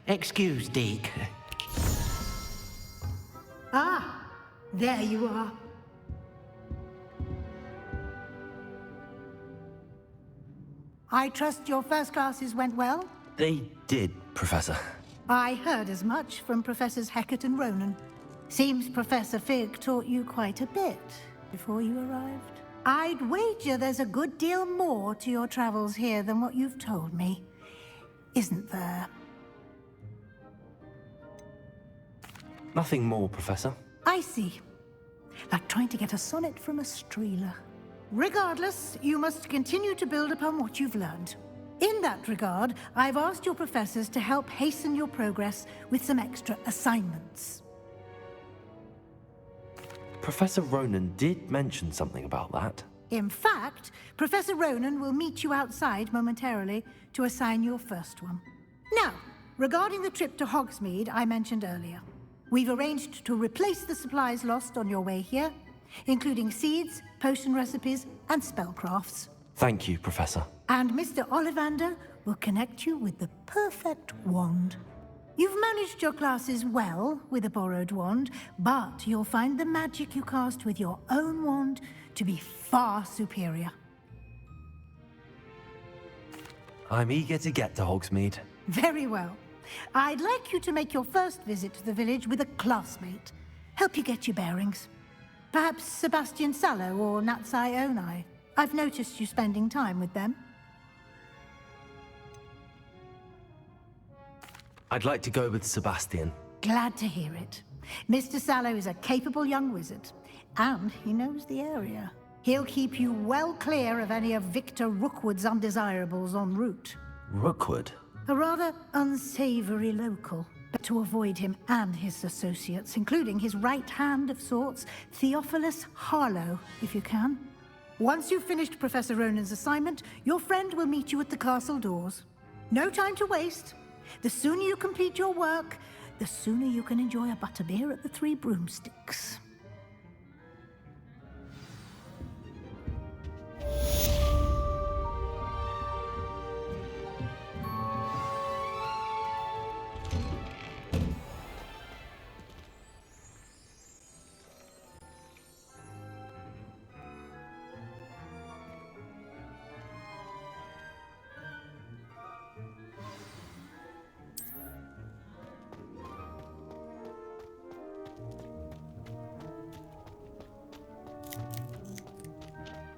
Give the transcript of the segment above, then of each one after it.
Excuse, Deke. Ah, there you are. I trust your first classes went well? They did, Professor. I heard as much from Professors Hecat and Ronan. Seems Professor Fig taught you quite a bit before you arrived. I'd wager there's a good deal more to your travels here than what you've told me. Isn't there? Nothing more, Professor. I see. Like trying to get a sonnet from a streeler. Regardless, you must continue to build upon what you've learned. In that regard, I've asked your professors to help hasten your progress with some extra assignments. Professor Ronan did mention something about that. In fact, Professor Ronan will meet you outside momentarily to assign your first one. Now, regarding the trip to Hogsmeade I mentioned earlier, we've arranged to replace the supplies lost on your way here, including seeds, potion recipes, and spellcrafts. Thank you, Professor. And Mr. Ollivander will connect you with the perfect wand. You've managed your classes well with a borrowed wand, but you'll find the magic you cast with your own wand to be far superior. I'm eager to get to Hogsmeade. Very well. I'd like you to make your first visit to the village with a classmate. Help you get your bearings. Perhaps Sebastian Sallow or Natsai Onai. I've noticed you spending time with them. I'd like to go with Sebastian. Glad to hear it. Mr. Sallow is a capable young wizard, and he knows the area. He'll keep you well clear of any of Victor Rookwood's undesirables en route. Rookwood? A rather unsavory local. But to avoid him and his associates, including his right hand of sorts, Theophilus Harlow, if you can. Once you've finished Professor Ronan's assignment, your friend will meet you at the castle doors. No time to waste. The sooner you complete your work, the sooner you can enjoy a butterbeer at the Three Broomsticks.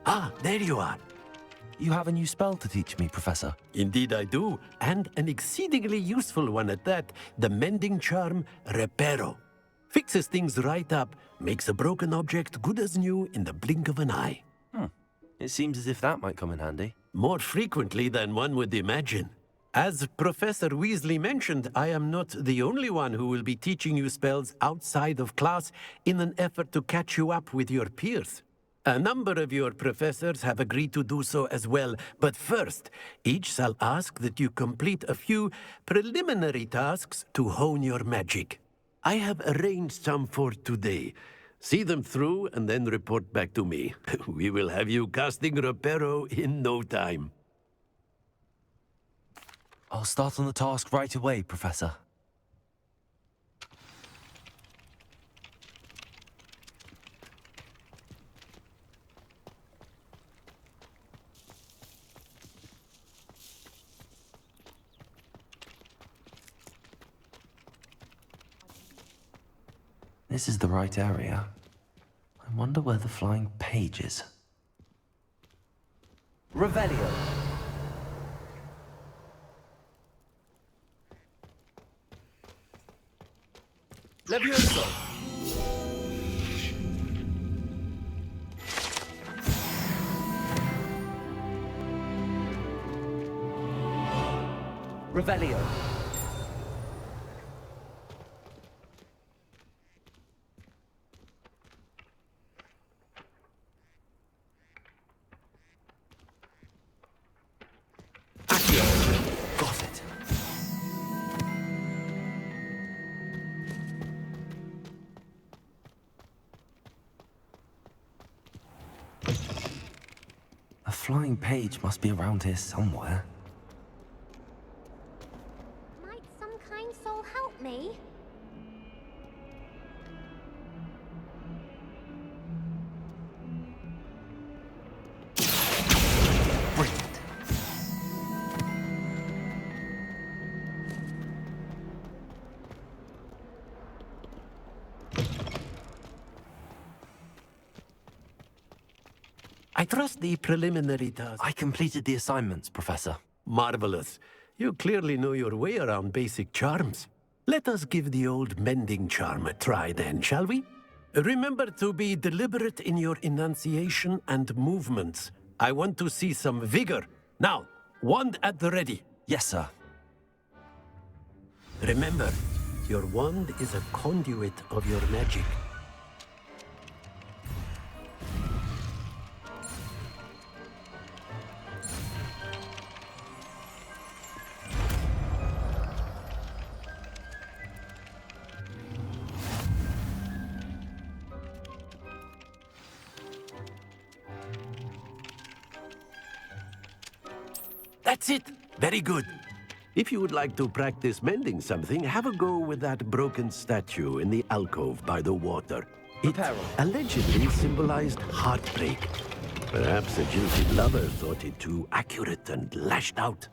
Ah, there you are. You have a new spell to teach me, Professor. Indeed I do, and an exceedingly useful one at that, the mending charm Reparo. Fixes things right up, makes a broken object good as new in the blink of an eye. It seems as if that might come in handy. More frequently than one would imagine. As Professor Weasley mentioned, I am not the only one who will be teaching you spells outside of class in an effort to catch you up with your peers. A number of your professors have agreed to do so as well, but first, each shall ask that you complete a few preliminary tasks to hone your magic. I have arranged some for today. See them through and then report back to me. We will have you casting Reparo in no time. I'll start on the task right away, Professor. This is the right area. I wonder where the flying page is. Revelio. Levioso. Revelio. Got it. A flying page must be around here somewhere. Might some kind I trust the preliminary task. I completed the assignments, Professor. Marvelous. You clearly know your way around basic charms. Let us give the old mending charm a try then, shall we? Remember to be deliberate in your enunciation and movements. I want to see some vigor. Now, wand at the ready. Yes, sir. Remember, your wand is a conduit of your magic. That's it. Very good. If you would like to practice mending something, have a go with that broken statue in the alcove by the water. It allegedly symbolized heartbreak. Perhaps a jilted lover thought it too accurate and lashed out.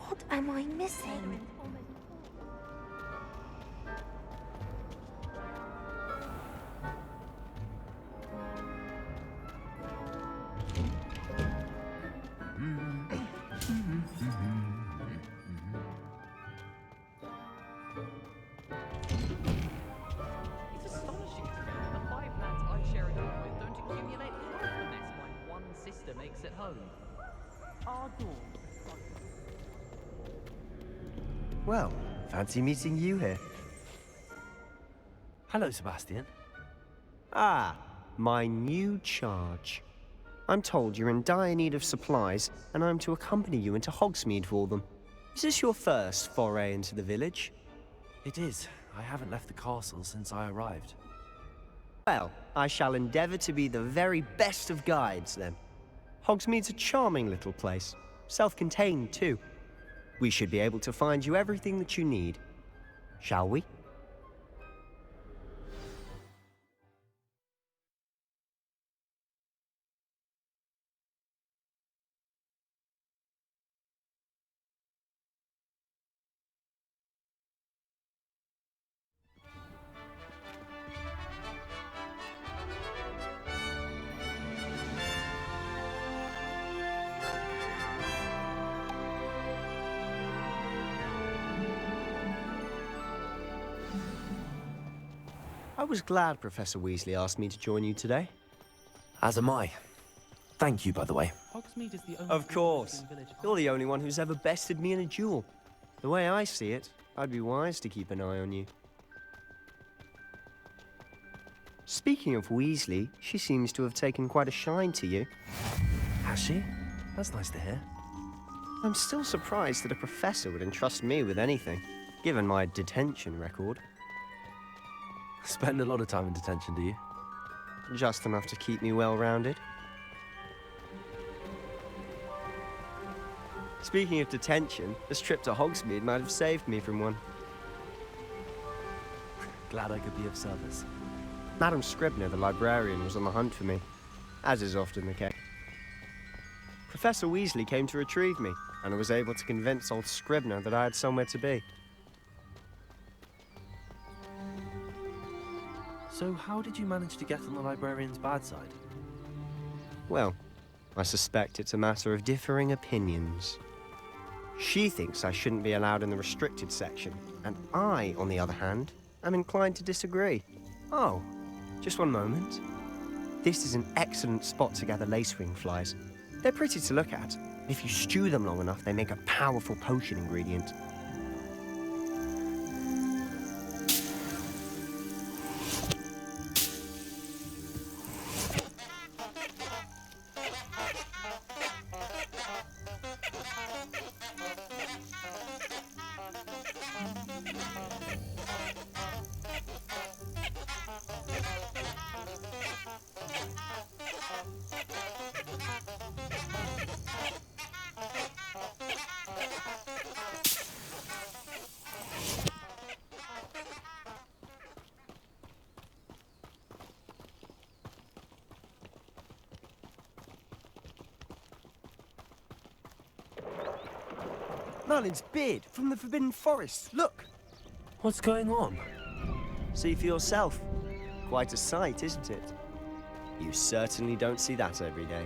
What am I missing? It's astonishing to me that the 5 lads I share a dorm with don't accumulate half the mess my one sister makes at home. Our dorm. Well, fancy meeting you here. Hello, Sebastian. Ah, my new charge. I'm told you're in dire need of supplies, and I'm to accompany you into Hogsmeade for them. Is this your first foray into the village? It is. I haven't left the castle since I arrived. Well, I shall endeavour to be the very best of guides, then. Hogsmeade's a charming little place. Self-contained, too. We should be able to find you everything that you need. Shall we? I was glad Professor Weasley asked me to join you today. As am I. Thank you, by the way. Hogsmeade is the only Of course. You're the only one who's ever bested me in a duel. The way I see it, I'd be wise to keep an eye on you. Speaking of Weasley, she seems to have taken quite a shine to you. Has she? That's nice to hear. I'm still surprised that a professor would entrust me with anything, given my detention record. Spend a lot of time in detention, do you? Just enough to keep me well-rounded. Speaking of detention, this trip to Hogsmeade might have saved me from one. Glad I could be of service. Madam Scribner, the librarian, was on the hunt for me, as is often the case. Professor Weasley came to retrieve me, and I was able to convince old Scribner that I had somewhere to be. So how did you manage to get on the librarian's bad side? Well, I suspect it's a matter of differing opinions. She thinks I shouldn't be allowed in the restricted section, and I, on the other hand, am inclined to disagree. Oh, just one moment. This is an excellent spot to gather lacewing flies. They're pretty to look at. If you stew them long enough, they make a powerful potion ingredient. Merlin's beard from the Forbidden Forest. Look! What's going on? See for yourself. Quite a sight, isn't it? You certainly don't see that every day.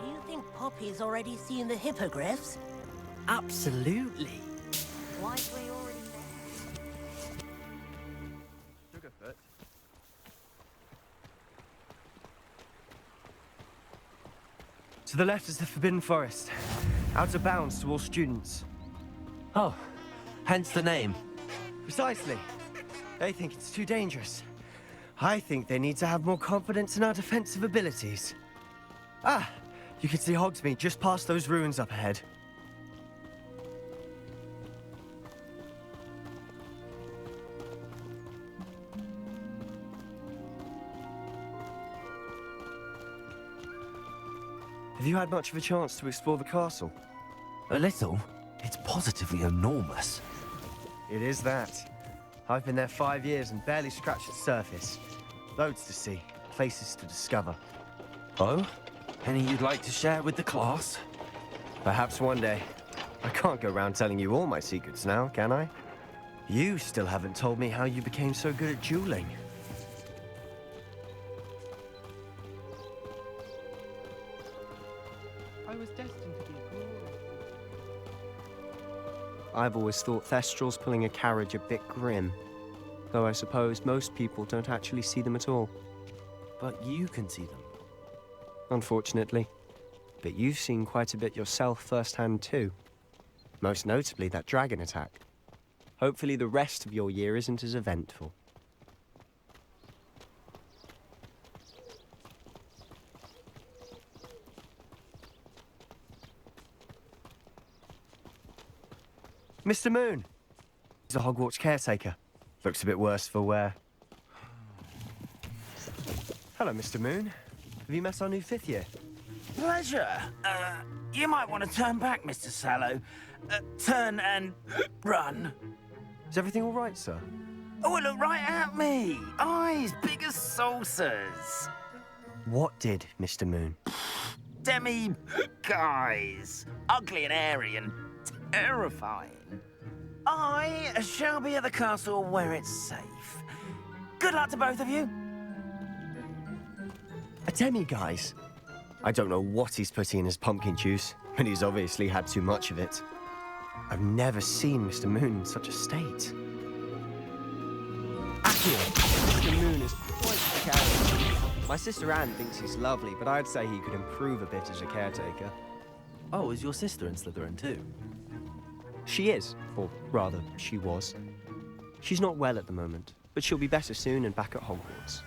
Do you think Poppy's already seen the hippogriffs? Absolutely. Like we already know. Sugarfoot. To the left is the Forbidden Forest. Out of bounds to all students. Oh, hence the name. Precisely. They think it's too dangerous. I think they need to have more confidence in our defensive abilities. Ah, you can see Hogsmeade just past those ruins up ahead. Have you had much of a chance to explore the castle? A little. It's positively enormous. It is that. I've been there 5 years and barely scratched the surface. Loads to see, places to discover. Oh? Any you'd like to share with the class? Perhaps one day. I can't go around telling you all my secrets now, can I? You still haven't told me how you became so good at dueling. I was destined to be glorious. I've always thought Thestrals pulling a carriage a bit grim. Though I suppose most people don't actually see them at all. But you can see them. Unfortunately. But you've seen quite a bit yourself firsthand too. Most notably that dragon attack. Hopefully the rest of your year isn't as eventful. Mr. Moon! He's a Hogwarts caretaker. Looks a bit worse for wear. Hello, Mr. Moon. Have you met our new 5th year? Pleasure. You might want to turn back, Mr. Sallow. Turn and run. Is everything all right, sir? Oh, look right at me. Eyes big as saucers. What did, Mr. Moon? Demi guys. Ugly and hairy and terrifying. I shall be at the castle where it's safe. Good luck to both of you. A demi-guise? I don't know what he's putting in his pumpkin juice, but he's obviously had too much of it. I've never seen Mr. Moon in such a state. Accio, Mr. Moon is quite the character. My sister Anne thinks he's lovely, but I'd say he could improve a bit as a caretaker. Oh, is your sister in Slytherin too? She is, or rather, she was. She's not well at the moment, but she'll be better soon and back at Hogwarts.